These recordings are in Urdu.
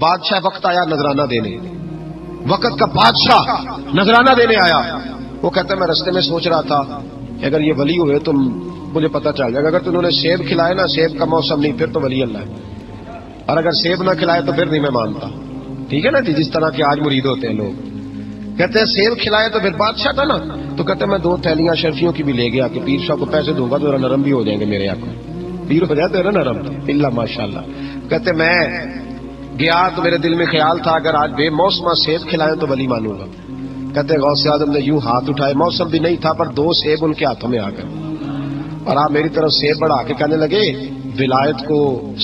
بادشاہ وقت آیا نذرانہ دینے، وقت کا بادشاہ نذرانہ دینے آیا. وہ کہتا ہے میں رستے میں سوچ رہا تھا کہ اگر یہ ولی ہوئے تو مجھے پتہ چل جائے گا، اگر تو انہوں نے سیب کھلائے نا، سیب کا موسم نہیں، پھر تو ولی اللہ ہے، اور اگر سیب نہ کھلائے تو پھر نہیں میں مانتا. ٹھیک ہے نا جی، جس طرح کے آج مرید ہوتے ہیں لوگ، کہتے ہیں سیب کھلائے تو پھر بادشاہ تھا نا. تو کہتے ہیں میں 2 تھیلیاں شرفیوں کی بھی لے گیا کہ پیر صاحب کو پیسے دوں گا تو ذرا نرم بھی ہو جائیں گے میرے آنکھوں، پیر ہو جاتے ہیں نا نرم اللہ ماشاء اللہ. کہتے میں گیا تو میرے دل میں خیال تھا اگر آج بے موسم سیب کھلائیں تو ولی مانوں گا. کہتے غوث اعظم نے یوں ہاتھ اٹھائے، موسم بھی نہیں تھا پر 2 سیب ان کے ہاتھوں میں آ گئے، اور آپ میری طرف سیب بڑھا کے کہنے لگے ولایت کو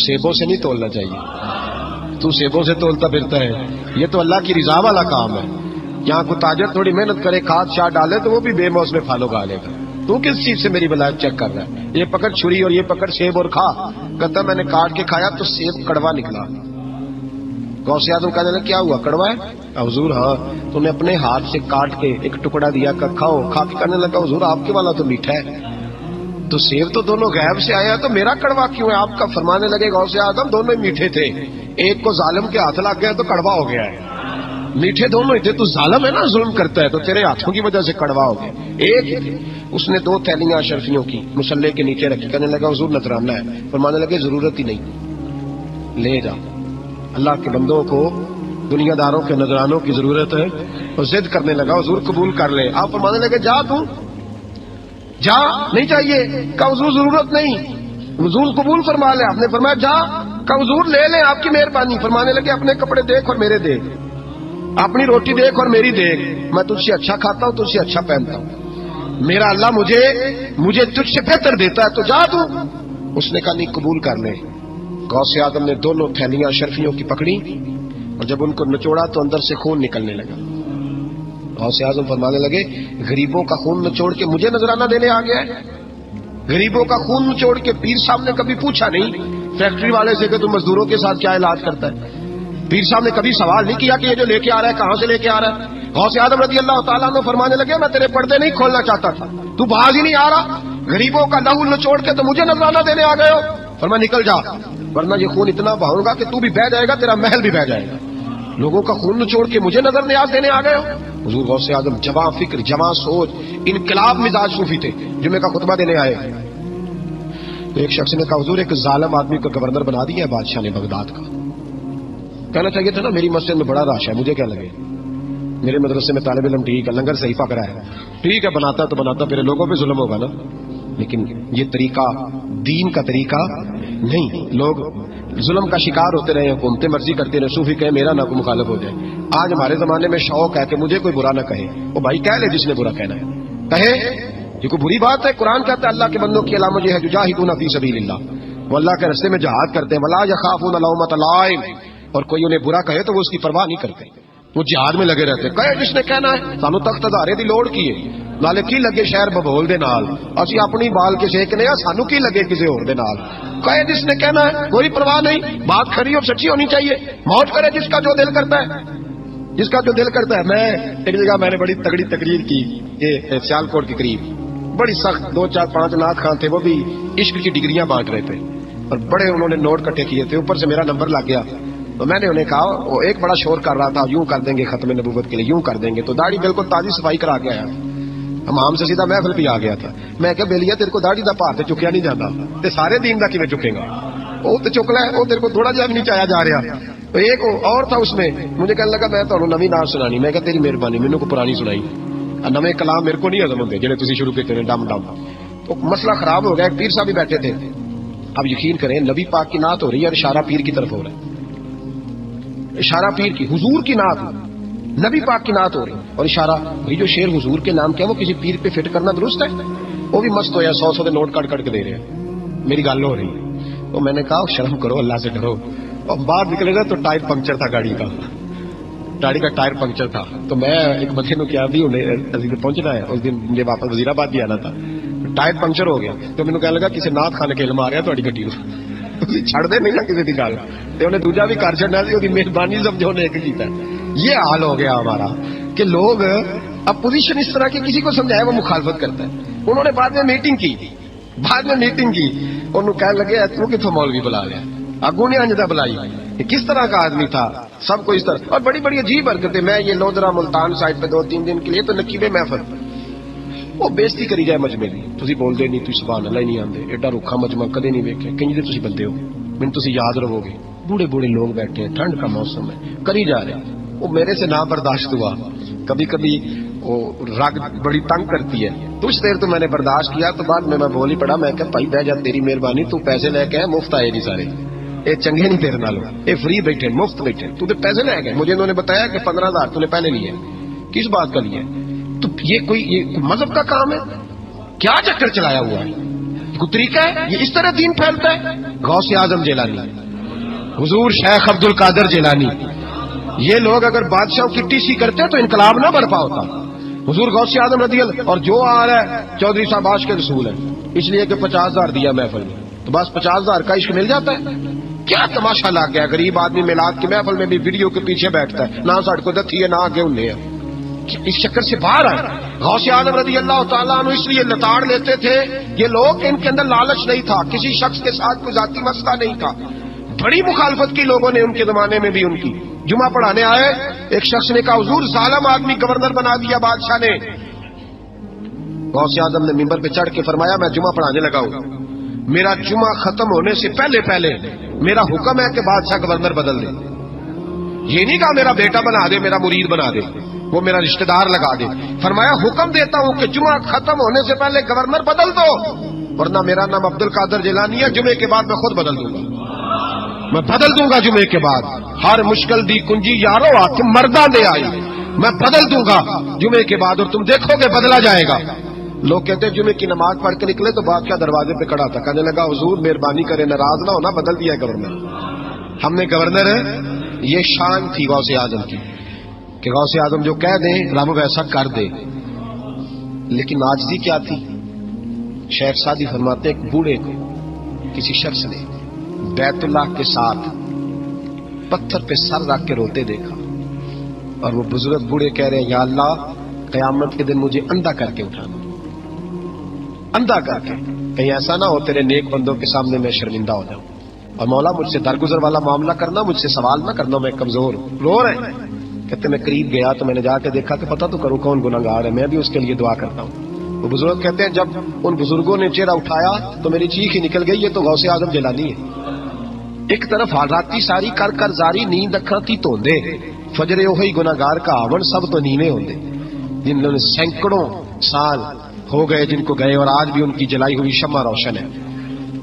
سیبوں سے نہیں تولنا چاہیے، تو سیبوں سے تولتا پھرتا ہے، یہ تو اللہ کی رضا والا کام ہے. یہاں کو تاجر تھوڑی محنت کرے، کھاد شاد ڈالے تو وہ بھی بے موسم پھل اگا لے گا. تو کس چیز سے میری ولایت چیک کر رہا ہے؟ یہ پکڑ چھری اور یہ پکڑ سیب اور کھا. کہتا میں نے کاٹ کے کھایا تو سیب کڑوا نکلا. غوث اعظم کہنے لگا کیا ہوا، کڑوا ہے؟ حضور ہاں. تو نے اپنے ہاتھ سے کاٹ کے ایک ٹکڑا دیا کہ کھاؤ. کھا کے کہنے لگا حضور آپ کے والا تو میٹھا ہے، تو سیب تو دونوں غیب سے آیا تو میرا کڑوا کیوں ہے؟ آپ کا فرمانے لگے غوث اعظم دونوں میٹھے تھے، ایک کو ظالم کے ہاتھ لگ گیا تو کڑوا ہو گیا ہے، میٹھے دونوں ہی تھے. تو ظالم ہے نا، ظلم کرتا ہے، تو تیرے ہاتھوں کی وجہ سے کڑوا ہو گیا. ایک ہی تھے. اس نے 2 تھیلیاں شرفیوں کی مصلے کے نیچے رکھی، کہنے لگا حضور نذرانہ ہے. فرمانے لگے ضرورت ہی نہیں، لے جا. اللہ کے بندوں کو دنیا داروں کے نذرانوں کی ضرورت ہے. اور ضد کرنے لگا حضور قبول کر لے. آپ فرمانے لگے جا تو جا، نہیں چاہیے. کہا حضور ضرورت نہیں، حضور قبول فرما لے. آپ نے فرمایا جا. کہا حضور لے لیں آپ کی مہربانی. فرمانے لگے اپنے کپڑے دیکھ اور میرے دیکھ، اپنی روٹی دیکھ اور میری دیکھ. میں تجھ سے اچھا کھاتا ہوں، تجھ سے اچھا پہنتا ہوں. میرا اللہ مجھے تجھ سے بہتر دیتا ہے، تو جا تو. اس نے کہا نہیں قبول کر لے. غوث اعظم نے 2 تھیلیاں شرفیوں کی پکڑی اور جب ان کو نچوڑا تو اندر سے خون نکلنے لگا. غوث اعظم فرمانے لگے غریبوں کا خون نچوڑ کے مجھے نذرانہ دینے آ گیا ہے. غریبوں کا خون نچوڑ کے پیر صاحب نے کبھی پوچھا نہیں فیکٹری والے سے کہ تم مزدوروں کے ساتھ کیا علاج کرتا ہے. پیر صاحب نے کبھی سوال نہیں کیا کہ یہ جو لے کے آ رہا ہے کہاں سے لے کے آ رہا ہے. غوث اعظم رضی اللہ تعالیٰ عنہ فرمانے لگے میں تیرے پردے نہیں کھولنا چاہتا تھا، تو باز ہی نہیں آ رہا، غریبوں کا لہو نچوڑ کے تو مجھے نذرانہ دینے آ گئے ہو. فرمایا نکل جا ورنہ یہ خون اتنا بہاؤں گا کہ تو بھی بہ جائے گا، تیرا محل بھی بہ جائے گا. لوگوں کا خون نچوڑ کے مجھے نظر نیاز دینے آ گئے ہو. حضور غوث اعظم جواں فکر، جواں سوچ، انقلاب مزاج صوفی تھے. جمعے کا خطبہ دینے آئے تو ایک شخص نے کہا حضور ایک ظالم آدمی کو گورنر بنا دیا ہے بادشاہ نے بغداد کا. کہنا چاہیے تھا نا میری مسجد میں بڑا رش ہے، مجھے کیا لگے، میرے مدرسے میں طالب علم ٹھیک ہے، لنگر صحیح پک رہا ہے، ٹھیک ہے بناتا تو بناتا، پھر لوگوں پہ ظلم ہوگا نا. لیکن یہ طریقہ دین کا طریقہ نہیں. لوگ ظلم کا شکار ہوتے رہے، حکومتیں مرضی کرتے رہے، صوفی کہے میرا نہ کوئی مخالف ہو جائے. آج ہمارے زمانے میں شوق ہے کہ مجھے کوئی برا نہ کہے. وہ بھائی کہہ لے جس نے برا کہنا ہے کہے، یہ کوئی بری بات ہے. قرآن کہتا ہے اللہ کے بندوں کی علامت یہ ہے یجاہدون فی سبیل اللہ، وہ اللہ کے راستے میں جہاد کرتے ہیں. ولا یخافون لومۃ لائم، اور کوئی انہیں برا کہے تو وہ اس کی پرواہ نہیں کرتے، وہ جہاد میں لگے رہتے. کہے جس نے کہنا ہے سانو تخت ادارے دی لوڑ کی ہے، نالے کی لگے شہر ببول دے نال، اسی اپنی بال کے سیکنے ہیں، سانو کی لگے کسی اور دے نال. کہے جس نے کہنا ہے کوئی پرواہ نہیں، بات کھری اور سچی ہونی چاہیے. موت کرے جس کا جو دل کرتا ہے، جس کا جو دل کرتا ہے. میں ایک جگہ میں نے بڑی تگڑی تقریر کی، یہ سیالکوٹ کے قریب، بڑی سخت 2 4 5 نعت خان تھے، وہ بھی عشق کی ڈگریاں بانٹ رہے تھے اور بڑے انہوں نے نوٹ کٹھے کیے تھے. اوپر سے میرا نمبر لگ گیا تو میں نے انہیں کہا، وہ ایک بڑا شور کر رہا تھا یوں کر دیں گے ختم نبوت کے لیے، یوں کر دیں گے. تو داڑھی بالکل تازی صفائی کرا کے آیا، امام سے سیدھا محفل پہ آ گیا تھا. میں کہ بیلیا تیرے کو داڑھی دا پار تے چکیا نہیں جاتا تے سارے دین دا کیویں چکے گا، وہ تے چک لے، وہ تیرے کو تھوڑا جہا بھی نہیں چایا جا رہا. تو ایک اور تھا اس میں، مجھے کہنے لگا میں تمہیں نویں نعت سنانی. میں کہ تیری مہربانی، مینوں کو پرانی سنائی، نویں کلام میرے کو نہیں ہضم ہوندے جڑے تسی شروع کیتے نے ڈم ڈم. تو مسئلہ خراب ہو گیا. ایک پیر صاحب بھی بیٹھے تھے. اب یقین کریں نبی پاک کی نعت ہو رہی ہے اور اشارہ پیر کی طرف ہو رہا ہے، اشارہ پیر کی، حضور کی نعت، نبی پاک کی نعت ہو رہی اور اشارہ. بھائی جو شیر حضور کے نام کیا وہ کسی پیر پہ فٹ کرنا درست ہے؟ وہ بھی مست ہویا 100 کے نوٹ کٹ کے دے رہے ہیں. میری گل ہو رہی ہے تو میں نے کہا شرم کرو، اللہ سے ڈرو. اور باہر نکلے گا تو ٹائر پنکچر تھا گاڑی کا، گاڑی کا ٹائر پنکچر تھا. تو میں ایک بندے کو کیا بھی انہیں پہنچنا ہے، اس دن مجھے واپس وزیر آباد بھی آنا تھا، ٹائر پنکچر ہو گیا. تو مینوں کہنے لگا کسی نعت خانے کے علم آ رہا تھوڑی گڈی تسی چھڑ دے نہیں نا کسی کی گل. تے انہیں دوجا بھی کر چھڑنا سی، وہ مہربانی سمجھو نے ایک کیتا. یہ حال ہو گیا ہمارا کہ لوگ اپوزیشن اس طرح کی کسی کو سمجھائے وہ مخالفت کرتا ہے. انہوں نے بعد میں میٹنگ کی، انہوں کہنے لگے تو کتوں مولوی بلا لیا، اگوں نے انجدہ بلائی. کہ کس طرح کا آدمی تھا، سب کو اس طرح، اور بڑی بڑی عجیب حرکتیں. میں یہ لودرا ملتان سائڈ پہ 2-3 دن کے لیے تو نقیب محفل وہ بےزتی کری جائے مجمے دی. تسی بولدے نہیں، تسی سبحان اللہ ہی نہیں آندے، ایڈا رکھا مجمع کدے نہیں ویکھیا. کہیں دے تسی بندے ہو، من تسی یاد رہو گے. بوڑھے بوڑھے لوگ بیٹھے ہیں، ٹھنڈ کا موسم ہے، کری جا رہے ہیں. وہ میرے سے نہ برداشت ہوا. کبھی کبھی وہ رگ بڑی تنگ کرتی ہے. کچھ دیر تو میں نے برداشت کیا، تو بعد میں بول ہی پڑا. میں کہ بھائی بہ جا، تیری مہربانی، تو پیسے لے کے آئے، مفت آئے نہیں سارے. یہ چنگے نہیں تیرے نالوں، یہ فری بیٹھے، مفت بیٹھے. تو پیسے لے گئے. مجھے انہوں نے بتایا کہ 15,000 تو نے پہلے لیے. کس بات کا لیے؟ تو یہ کوئی مذہب کا کام ہے؟ کیا چکر چلایا ہوا ہے؟ کوئی طریقہ ہے؟ یہ اس طرح دین پھیلتا ہے؟ غوث اعظم جیلانی، حضور شیخ عبد القادر جیلانی، یہ لوگ اگر بادشاہ کی ٹی کرتے تو انقلاب نہ برپا ہوتا. حضور غوث اعظم رضی اللہ. اور جو آ رہا ہے چودھری صاحب آج کے رسول ہے، اس لیے کہ 50,000 دیا محفل میں، تو بس 50,000 کا عشق مل جاتا ہے. کیا تماشا لگ گیا؟ غریب آدمی میلاد کی محفل میں بھی ویڈیو کے پیچھے بیٹھتا ہے، نہ سڑ کو دتھی ہے نہ آگے انہیں ہے. اس چکر سے باہر آئے. غوث اعظم رضی اللہ تعالیٰ عنہ اس لیے لتاڑ لیتے تھے، یہ لوگ ان کے اندر لالچ نہیں تھا، کسی شخص کے ساتھ کوئی ذاتی مسئلہ نہیں تھا. بڑی مخالفت کی لوگوں نے ان کے زمانے میں بھی ان کی. جمعہ پڑھانے آئے، ایک شخص نے کہا حضور ظالم آدمی گورنر بنا دیا بادشاہ نے. غوث اعظم نے ممبر پہ چڑھ کے فرمایا میں جمعہ پڑھانے لگا ہوں، میرا جمعہ ختم ہونے سے پہلے پہلے میرا حکم ہے کہ بادشاہ گورنر بدل دے. یہ نہیں کہا میرا بیٹا بنا دے، میرا مرید بنا دے، وہ میرا رشتہ دار لگا دے. فرمایا حکم دیتا ہوں کہ جمعہ ختم ہونے سے پہلے گورنر بدل دو، ورنہ میرا نام عبد القادر جیلانی ہے، جمعے کے بعد میں خود بدل دوں گا. میں بدل دوں گا جمعے کے بعد. ہر مشکل دی کنجی یارو آ کے مردہ دے آئی، میں بدل دوں گا جمعے کے بعد، اور تم دیکھو گے بدلا جائے گا. لوگ کہتے ہیں جمعے کی نماز پڑھ کے نکلے تو بادشاہ دروازے پہ کھڑا تھا، کہنے لگا حضور مہربانی کرے، ناراض نہ ہونا، بدل دیا ہے گورنر. ہم نے گورنر ہے. یہ شان تھی غوث اعظم کی کہ غوث اعظم جو کہہ دیں رب ویسا کر دے. لیکن عاجزی کیا تھی؟ شیخ سعدی فرماتے ایک بوڑھے کو کسی شخص نے بیت اللہ کے ساتھ پتھر پہ سر رکھ کے روتے دیکھا، اور وہ بزرگ بوڑھے کہہ رہے ہیں یا اللہ قیامت کے دن مجھے اندھا کر کے اٹھانا، اندھا کر کے، کہیں ایسا نہ ہو تیرے نیک بندوں کے سامنے میں شرمندہ ہو جاؤں، اور مولا مجھ سے درگزر والا معاملہ کرنا، مجھ سے سوال نہ کرنا، میں کمزور ہوں. رو رہے ہیں. کہتے میں قریب گیا تو میں نے جا کے دیکھا کہ پتہ تو کروں کون گناہگار ہے، میں بھی اس کے لیے دعا کرتا ہوں. وہ بزرگ کہتے ہیں جب ان بزرگوں نے چہرہ اٹھایا تو میری چیخ ہی نکل گئی، یہ تو غوث اعظم جیلانی ہے. ایک طرف حالاتی ساری کر کر زاری نیند اکھاں تی توندے، فجر اوہی گناہگار کا آون سب تو نیوے ہوندے. جن نے سینکڑوں سال ہو گئے جن کو گئے، اور آج بھی ان کی جلائی ہوئی شمع روشن ہے.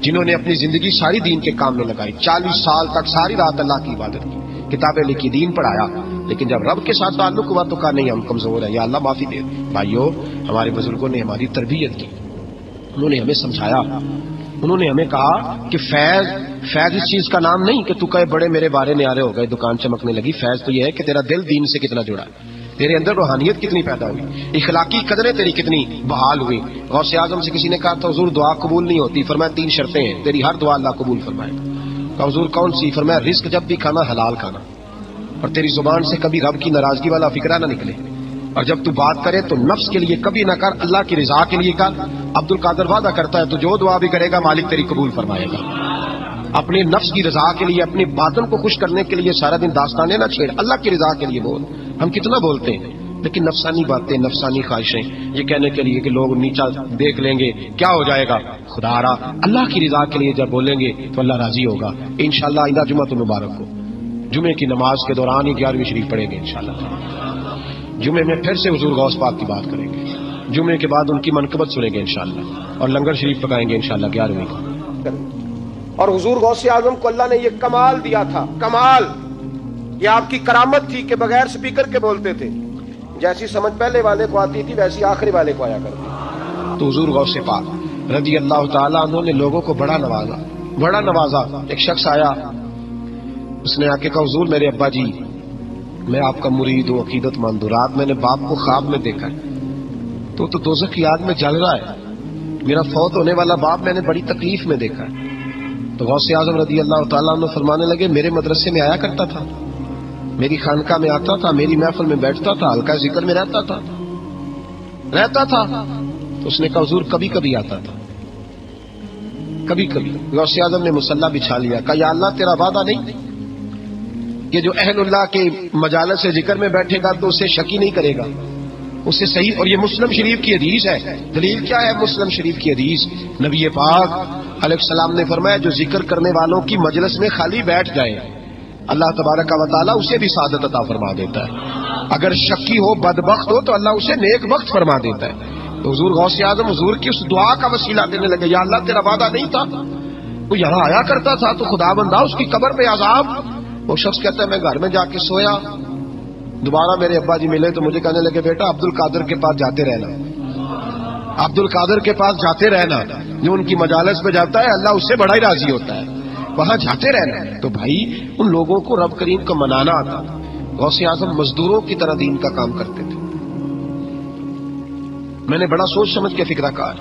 جنہوں نے اپنی زندگی ساری دین کے کام میں لگائی، 40 سال تک ساری رات اللہ کی عبادت کی، کتابیں لکھی، دین پڑھایا، لیکن جب رب کے ساتھ تعلق ہوا تو کہا نہیں ہم کمزور ہیں، یا اللہ معافی دے. بھائیو ہمارے بزرگوں نے ہماری تربیت کی، انہوں نے ہمیں سمجھایا، انہوں نے ہمیں کہا کہ فیض اس چیز کا نام نہیں کہ تو کہے بڑے میرے بارے نیارے ہو گئے، دکان چمکنے لگی. فیض تو یہ ہے کہ تیرا دل دین سے کتنا جڑا ہے، تیرے اندر روحانیت کتنی پیدا ہوئی، اخلاقی قدریں تیری کتنی بحال ہوئی. غوث اعظم سے کسی نے کہا تھا حضور دعا قبول نہیں ہوتی، فرمایا 3 شرطیں ہیں، تیری ہر دعا اللہ قبول فرمائے. کہا حضور کون سی؟ فرمایا رزق جب بھی کھانا حلال کھانا، اور تیری زبان سے کبھی رب کی ناراضگی والا فکرہ نہ نکلے، اور جب تو بات کرے تو نفس کے لیے کبھی نہ کر، اللہ کی رضا کے لیے کر. عبد القادر وعدہ کرتا ہے تو جو دعا بھی کرے گا مالک تیری قبول فرمائے گا. اپنے نفس کی رضا کے لیے، اپنے باطن کو خوش کرنے کے لیے سارا دن داستانے نہ چھیڑ، اللہ کی رضا کے لیے بول. ہم کتنا بولتے ہیں لیکن نفسانی باتیں، نفسانی خواہشیں، یہ کہنے کے لیے کہ لوگ نیچا دیکھ لیں گے کیا ہو جائے گا. خدا را اللہ کی رضا کے لیے جب بولیں گے تو اللہ راضی ہوگا. انشاءاللہ آئندہ جمعہ تو مبارک ہو. جمعے کی نماز کے دوران ہی 11ویں شریف پڑھیں گے انشاءاللہ. جمعے میں پھر سے حضور غوث پاک کی بات کریں گے، جمعے کے بعد ان کی منقبت سنیں گے انشاءاللہ، اور لنگر شریف پکائیں گے انشاءاللہ 11ویں کو. اور حضور غوث اعظم کو اللہ نے یہ کمال دیا تھا، کمال، یہ آپ کی کرامت تھی کہ بغیر سپیکر کے بولتے تھے. جیسی سمجھ پہلے والے کو آتی تھی ویسی آخری والے کو آیا کرتی. تو حضور غوث پاک رضی اللہ تعالیٰ عنہ نے لوگوں کو بڑا نوازا، بڑا نوازا. ایک شخص آیا، اس نے آ کے کہا حضور میرے ابا جی میں آپ کا مرید ہوں، عقیدت مند ہوں، رات میں نے باپ کو خواب میں دیکھا ہے تو دوزخ کی آگ میں جل رہا ہے، میرا فوت ہونے والا باپ میں نے بڑی تکلیف میں دیکھا ہے. تو غوث اعظم رضی اللہ تعالیٰ عنہ فرمانے لگے میرے مدرسے میں آیا کرتا تھا، میری خانقاہ میں آتا تھا، میری محفل میں بیٹھتا تھا، حلقہ ذکر میں رہتا تھا. تو اس نے کہا حضور کبھی کبھی آتا تھا، کبھی کبھی. غوث اعظم نے مصلی بچھا لیا، کہا یا اللہ تیرا وعدہ نہیں کہ جو اہل اللہ کے مجالس سے ذکر میں بیٹھے گا تو اسے شک ہی نہیں کرے گا، اسے صحیح. اور یہ مسلم شریف کی حدیث ہے. دلیل کیا ہے مسلم شریف کی حدیث؟ نبی پاک علیہ السلام نے فرمایا جو ذکر کرنے والوں کی مجلس میں خالی بیٹھ جائے اللہ تبارک و تعالیٰ اسے بھی سعادت عطا فرما دیتا ہے. اگر شکی ہو بدبخت ہو تو اللہ اسے نیک بخت فرما دیتا ہے. تو حضور غوث اعظم حضور کی اس دعا کا وسیلہ دینے لگے، یا اللہ تیرا وعدہ نہیں تھا، وہ یہاں آیا کرتا تھا تو خدا بندہ اس کی قبر میں عذاب. وہ شخص کہتا ہے میں گھر میں جا کے سویا، دوبارہ میرے ابا جی ملے تو مجھے کہنے لگے بیٹا عبد القادر کے پاس جاتے رہنا، عبد القادر کے پاس جاتے رہنا، جو ان کی مجالس میں جاتا ہے اللہ اس سے بڑا ہی راضی ہوتا ہے، وہاں جاتے رہنا. تو بھائی ان لوگوں کو رب کریم کا منانا آتا. غوث اعظم مزدوروں کی طرح دین کا کام کرتے تھے. میں نے بڑا سوچ سمجھ کے فکرہ کہا،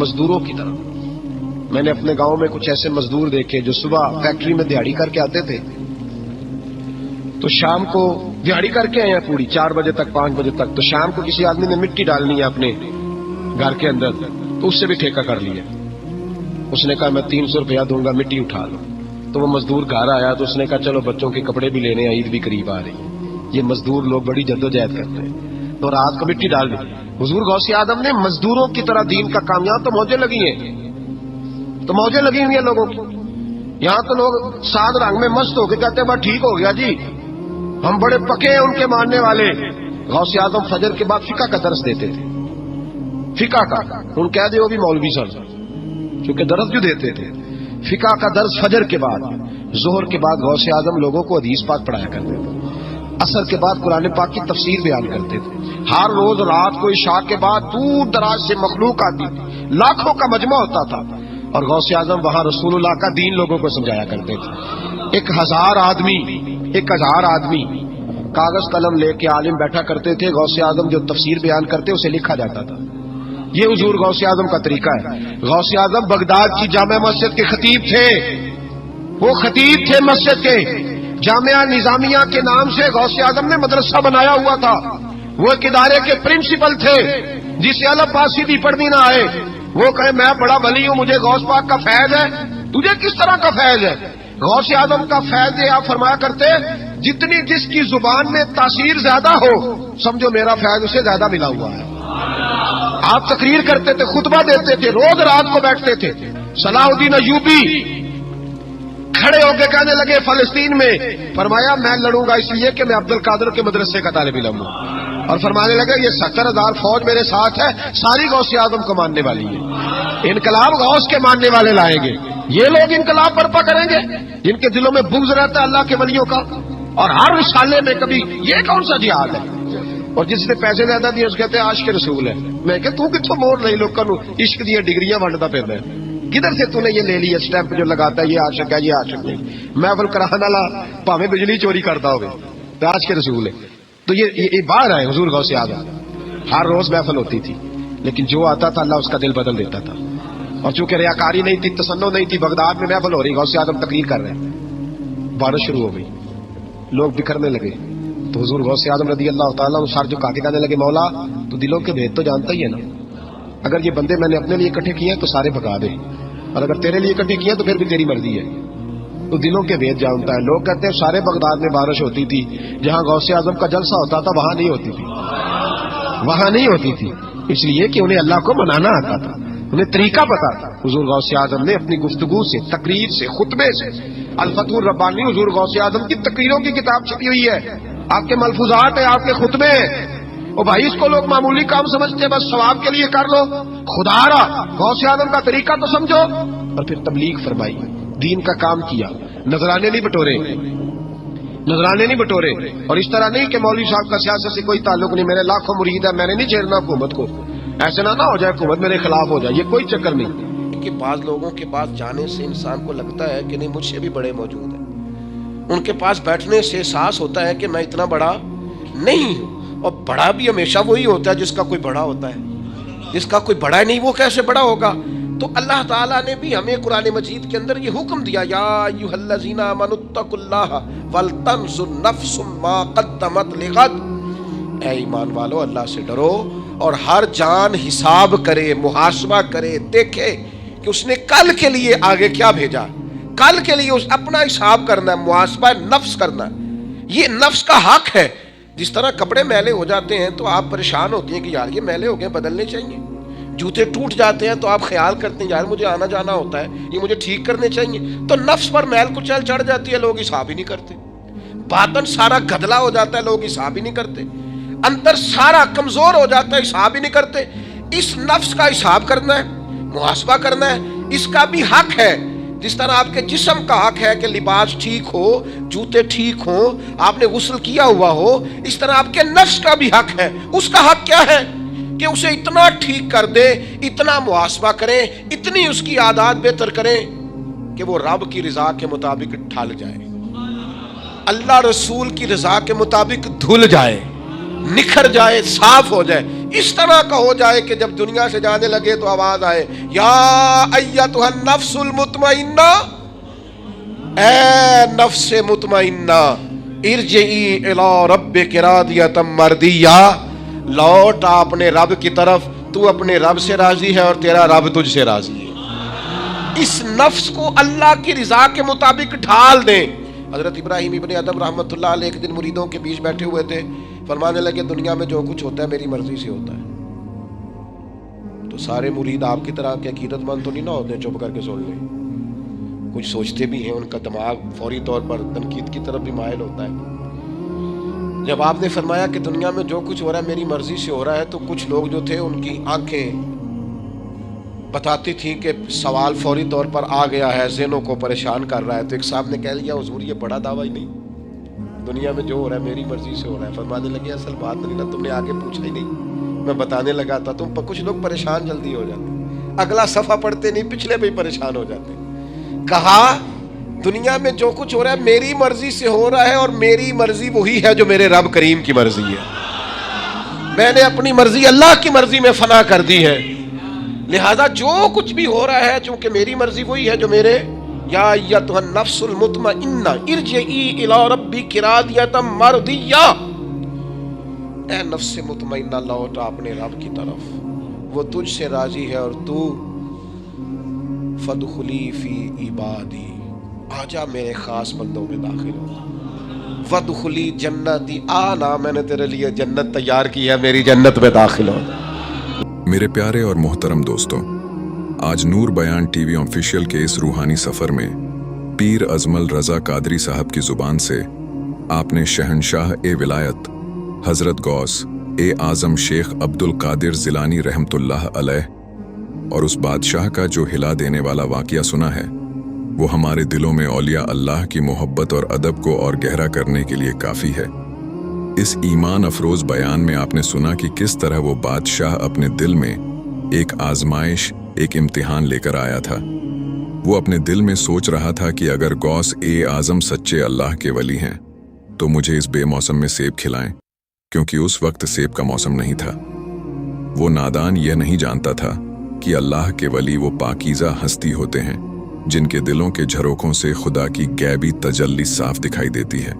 مزدوروں کی طرح. میں نے اپنے گاؤں میں کچھ ایسے مزدور دیکھے جو صبح فیکٹری میں دیہڑی کر کے آتے تھے تو شام کو دیہڑی کر کے آئے ہیں پوری 4 بجے تک 5 بجے تک، تو شام کو کسی آدمی نے مٹی ڈالنی ہے اپنے گھر کے اندر تو اس سے بھی ٹھیکہ کر لیا. اس نے کہا میں 300 روپیہ دوں گا مٹی اٹھا لو. تو وہ مزدور گھر آیا تو اس نے کہا چلو بچوں کے کپڑے بھی لینے، عید بھی قریب آ رہی ہے. یہ مزدور لوگ بڑی جدوجہد کرتے ہیں تو رات کو مٹی ڈال دی. حضور غوث اعظم نے مزدوروں کی طرح دین کا کام. یہاں تو موجیں لگی ہیں، تو موجیں لگی ہوئی ہیں لوگوں کی. یہاں تو لوگ 7 رنگ میں مست ہو کے کہتے ہیں بس ٹھیک ہو گیا جی، ہم بڑے پکے ہیں ان کے ماننے والے. غوث اعظم فجر کے بعد فقہ کا درس دیتے تھے. فقہ کا ان کہہ دے وہ بھی مولوی سر، چونکہ درس جو دیتے تھے فقہ کا درس فجر کے بعد. ظہر کے بعد غوث اعظم لوگوں کو حدیث پاک پڑھایا کرتے تھے. عصر کے بعد قرآن پاک کی تفسیر بیان کرتے تھے. ہر روز رات کو عشاء کے بعد دور دراز سے مخلوق آتی تھی، لاکھوں کا مجمع ہوتا تھا اور غوث اعظم وہاں رسول اللہ کا دین لوگوں کو سمجھایا کرتے تھے. 1000 آدمی کاغذ قلم لے کے عالم بیٹھا کرتے تھے. غوث اعظم جو تفسیر بیان کرتے اسے لکھا جاتا تھا. یہ حضور غوث اعظم کا طریقہ ہے. غوث اعظم بغداد کی جامع مسجد کے خطیب تھے. وہ خطیب تھے مسجد کے. جامعہ نظامیہ کے نام سے غوث اعظم نے مدرسہ بنایا ہوا تھا. وہ ایک ادارے کے پرنسپل تھے. جسے الف با سیدھی پڑھنی نہ آئے وہ کہے میں بڑا ولی ہوں، مجھے غوث پاک کا فیض ہے. تجھے کس طرح کا فیض ہے؟ غوث اعظم کا فیض ہے. آپ فرمایا کرتے جتنی جس کی زبان میں تاثیر زیادہ ہو سمجھو میرا فیض اسے زیادہ ملا ہوا ہے. آپ تقریر کرتے تھے، خطبہ دیتے تھے، روز رات کو بیٹھتے تھے. صلاح الدین ایوبی کھڑے ہو کے کہنے لگے فلسطین میں، فرمایا میں لڑوں گا اس لیے کہ میں عبد القادر کے مدرسے کا طالب علم ہوں. اور فرمانے لگے یہ 70,000 فوج میرے ساتھ ہے، ساری غوث اعظم کو ماننے والی ہے. انقلاب غوث کے ماننے والے لائیں گے. یہ لوگ انقلاب برپا کریں گے جن کے دلوں میں بغض رہتا ہے اللہ کے ولیوں کا. اور ہر رسالے میں کبھی یہ کون سا جہاد ہے؟ اور جس نے پیسے زیادہ دیے اس کہتے ہیں عاشق رسول ہے. میں کہ تو کتوں مور نہیں لوگوں کو عشق دیا ڈگریاں ونڈتا پھردا ہے. کدھر سے تو نے یہ لے لی اسٹیمپ جو لگاتا ہے یہ عاشق ہے یہ عاشق نہیں. محفل کرانے والا پاویں بجلی چوری کرتا ہوگا تو عاشق رسول ہے. تو یہ باہر ہے حضور غوث اعظم. ہر روز محفل ہوتی تھی لیکن جو آتا تھا اللہ اس کا دل بدل دیتا تھا. اور چونکہ ریاکاری نہیں تھی، تسنن نہیں تھی، بغداد میں محفل ہو رہی، غوث اعظم تقریر کر رہے ہیں، بارش شروع ہو گئی، لوگ بکھرنے لگے. تو حضور غوث اعظم رضی اللہ تعالیٰ سر جھکا کے کہنے لگے مولا تو دلوں کے بھید تو جانتا ہی ہے نا. اگر یہ بندے میں نے اپنے لیے اکٹھے کیے تو سارے بھگا دے، اور اگر تیرے لیے اکٹھے کیے تو پھر بھی تیری مرضی ہے. تو دلوں کے بھید جانتا ہے. لوگ کہتے ہیں سارے بغداد میں بارش ہوتی تھی، جہاں غوث اعظم کا جلسہ ہوتا تھا وہاں نہیں ہوتی تھی. وہاں نہیں ہوتی تھی اس لیے کہ انہیں اللہ کو منانا آتا تھا، انہیں طریقہ پتا تھا. حضور غوث اعظم نے اپنی گفتگو سے، تقریر سے، خطبے سے، الفتح الربانی حضور غوث اعظم کی تقریروں کی کتاب چھپی ہوئی ہے. آپ کے ملفوظات ہیں، آپ کے خطبے ہیں. او بھائی اس کو لوگ معمولی کام سمجھتے ہیں، بس ثواب کے لیے کر لو. خدا را غوث اعظم کا طریقہ تو سمجھو. اور پھر تبلیغ فرمائی، دین کا کام کیا. نذرانے نہیں بٹورے، نذرانے نہیں بٹورے. اور اس طرح نہیں کہ مولوی صاحب کا سیاست سے کوئی تعلق نہیں، میرے لاکھوں مرید ہے، میں نے نہیں چھیڑنا حکومت کو، ایسے نہ ہو جائے حکومت میرے خلاف ہو جائے، یہ کوئی چکر نہیں. کہ بعض لوگوں کے پاس جانے سے انسان کو لگتا ہے کہ نہیں مجھ سے بھی بڑے موجود ہیں. ان کے پاس بیٹھنے سے احساس ہوتا ہے کہ میں اتنا بڑا نہیں ہوں. اور بڑا بھی ہمیشہ وہی ہوتا ہے جس کا کوئی بڑا ہوتا ہے، جس کا کوئی بڑا نہیں وہ کیسے بڑا ہوگا. تو اللہ تعالیٰ نے بھی ہمیں قرآن مجید کے اندر یہ حکم دیا، یا ایھا الذین آمنوا اتقوا اللہ ولتنظر نفس ما قدمت لغد. اے ایمان والو اللہ سے ڈرو اور ہر جان حساب کرے، محاسبہ کرے، دیکھے کہ اس نے کل کے لیے آگے کیا بھیجا. کل کے لیے اس اپنا حساب کرنا ہے، محاسبہ نفس کرنا ہے. یہ نفس کا حق ہے. جس طرح کپڑے میلے ہو جاتے ہیں تو آپ پریشان ہوتی ہیں کہ یار یہ میلے ہو گئے بدلنے چاہیے. جوتے ٹوٹ جاتے ہیں تو آپ خیال کرتے ہیں یار مجھے آنا جانا ہوتا ہے یہ مجھے ٹھیک کرنے چاہیے. تو نفس پر میل کچیل چڑھ جاتی ہے, لوگ حساب ہی نہیں کرتے. باطن سارا گدلا ہو جاتا ہے, لوگ حساب ہی نہیں کرتے. اندر سارا کمزور ہو جاتا ہے, حساب ہی نہیں کرتے. اس نفس کا حساب کرنا ہے, محاسبہ کرنا ہے. اس کا بھی حق ہے. جس طرح آپ کے جسم کا حق ہے کہ لباس ٹھیک ہو, جوتے ٹھیک ہوں, آپ نے غسل کیا ہوا ہو, اس طرح آپ کے نفس کا بھی حق ہے. اس کا حق کیا ہے کہ اسے اتنا ٹھیک کر دے, اتنا محاسبہ کریں, اتنی اس کی عادات بہتر کریں کہ وہ رب کی رضا کے مطابق ڈھل جائے, اللہ رسول کی رضا کے مطابق دھل جائے, نکھر جائے, صاف ہو جائے. اس طرح کا ہو جائے کہ جب دنیا سے جانے لگے تو آواز آئے یا ایتھا النفس المطمئنہ, اے نفس مطمئنہ, ارجعی الی ربک راضیۃ مرضیہ, لوٹ اپنے رب کی طرف, تو اپنے رب سے راضی ہے اور تیرا رب تجھ سے راضی ہے. اس نفس کو اللہ کی رضا کے مطابق ڈھال دیں. حضرت ابراہیم ابن ادم رحمۃ اللہ علیہ ایک دن مریدوں کے بیچ بیٹھے ہوئے تھے, فرمانے لگے دنیا میں جو کچھ ہوتا ہے میری مرضی سے ہوتا ہے. تو سارے مرید آپ کی طرح کے عقیدت مند تو نہیں نہ ہوتے چپ کر کے سن لیں, کچھ سوچتے بھی ہیں, ان کا دماغ فوری طور پر تنقید کی طرف بھی مائل ہوتا ہے. جب آپ نے فرمایا کہ دنیا میں جو کچھ ہو رہا ہے میری مرضی سے ہو رہا ہے, تو کچھ لوگ جو تھے ان کی آنکھیں بتاتی تھیں کہ سوال فوری طور پر آ گیا ہے, ذہنوں کو پریشان کر رہا ہے. تو ایک صاحب نے کہہ لیا حضور یہ بڑا دعویٰ ہی نہیں, دنیا میں جو ہو رہا ہے میری مرضی سے ہو رہا ہے. فرمانے لگے اصل بات نہیں نا, تم نے آگے پوچھا ہی نہیں, میں بتانے لگا تھا. تم پر کچھ لوگ پریشان جلدی ہو جاتے, اگلا صفحہ پڑھتے نہیں پچھلے بھی پریشان ہو جاتے. کہا دنیا میں جو کچھ ہو رہا ہے میری مرضی سے ہو رہا ہے, اور میری مرضی وہی ہے جو میرے رب کریم کی مرضی ہے. میں نے اپنی مرضی اللہ کی مرضی میں فنا کر دی ہے, لہذا جو کچھ بھی ہو رہا ہے چونکہ میری مرضی وہی ہے جو میرے. یا ایتھا النفس المطمئنہ ارجعی الی ربک راضیۃ مرضیہ, اے نفس مطمئنہ لوٹ اپنے رب کی طرف, وہ تجھ سے راضی ہے اور تو فادخلی فی عبادی, آجا میرے خاص بندوں میں داخل ہو, وادخلی جنتی, آنا میں نے تیرے لیے جنت تیار کی ہے, میری جنت میں داخل ہو. میرے پیارے اور محترم دوستوں, آج نور بیان ٹی وی آفیشیل کے اس روحانی سفر میں پیر ازمل رضا قادری صاحب کی زبان سے آپ نے شہنشاہ اے ولایت حضرت غوث اے اعظم شیخ عبد القادر جیلانی رحمت اللہ علیہ اور اس بادشاہ کا جو ہلا دینے والا واقعہ سنا ہے, وہ ہمارے دلوں میں اولیاء اللہ کی محبت اور ادب کو اور گہرا کرنے کے لیے کافی ہے. اس ایمان افروز بیان میں آپ نے سنا کہ کس طرح وہ بادشاہ اپنے دل میں ایک آزمائش, ایک امتحان لے کر آیا تھا. وہ اپنے دل میں سوچ رہا تھا کہ اگر غوث اے اعظم سچے اللہ کے ولی ہیں تو مجھے اس بے موسم میں سیب کھلائیں, کیونکہ اس وقت سیب کا موسم نہیں تھا. وہ نادان یہ نہیں جانتا تھا کہ اللہ کے ولی وہ پاکیزہ ہستی ہوتے ہیں جن کے دلوں کے جھروکوں سے خدا کی غیبی تجلی صاف دکھائی دیتی ہے.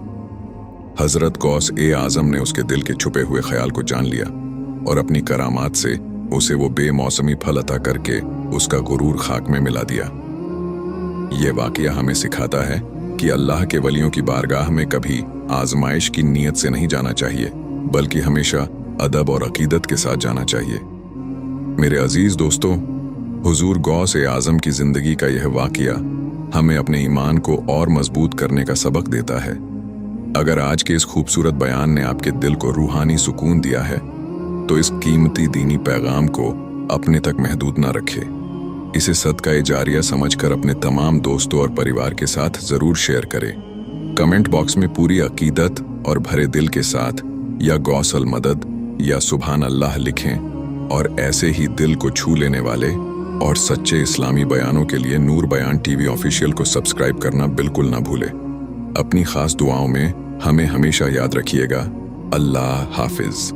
حضرت غوث اے اعظم نے اس کے دل کے چھپے ہوئے خیال کو جان لیا اور اپنی کرامات سے اسے وہ بے موسمی پھل عطا کر کے اس کا غرور خاک میں ملا دیا. یہ واقعہ ہمیں سکھاتا ہے کہ اللہ کے ولیوں کی بارگاہ میں کبھی آزمائش کی نیت سے نہیں جانا چاہیے, بلکہ ہمیشہ ادب اور عقیدت کے ساتھ جانا چاہیے. میرے عزیز دوستو, حضور غوث اعظم کی زندگی کا یہ واقعہ ہمیں اپنے ایمان کو اور مضبوط کرنے کا سبق دیتا ہے. اگر آج کے اس خوبصورت بیان نے آپ کے دل کو روحانی سکون دیا ہے تو اس قیمتی دینی پیغام کو اپنے تک محدود نہ رکھے. اسے صدقہ جاریہ سمجھ کر اپنے تمام دوستوں اور پریوار کے ساتھ ضرور شیئر کریں. کمنٹ باکس میں پوری عقیدت اور بھرے دل کے ساتھ یا غوث المدد یا سبحان اللہ لکھیں, اور ایسے ہی دل کو چھو لینے والے اور سچے اسلامی بیانوں کے لیے نور بیان ٹی وی آفیشیل کو سبسکرائب کرنا بالکل نہ بھولے. اپنی خاص دعاؤں میں ہمیں ہمیشہ یاد رکھیے گا. اللہ حافظ.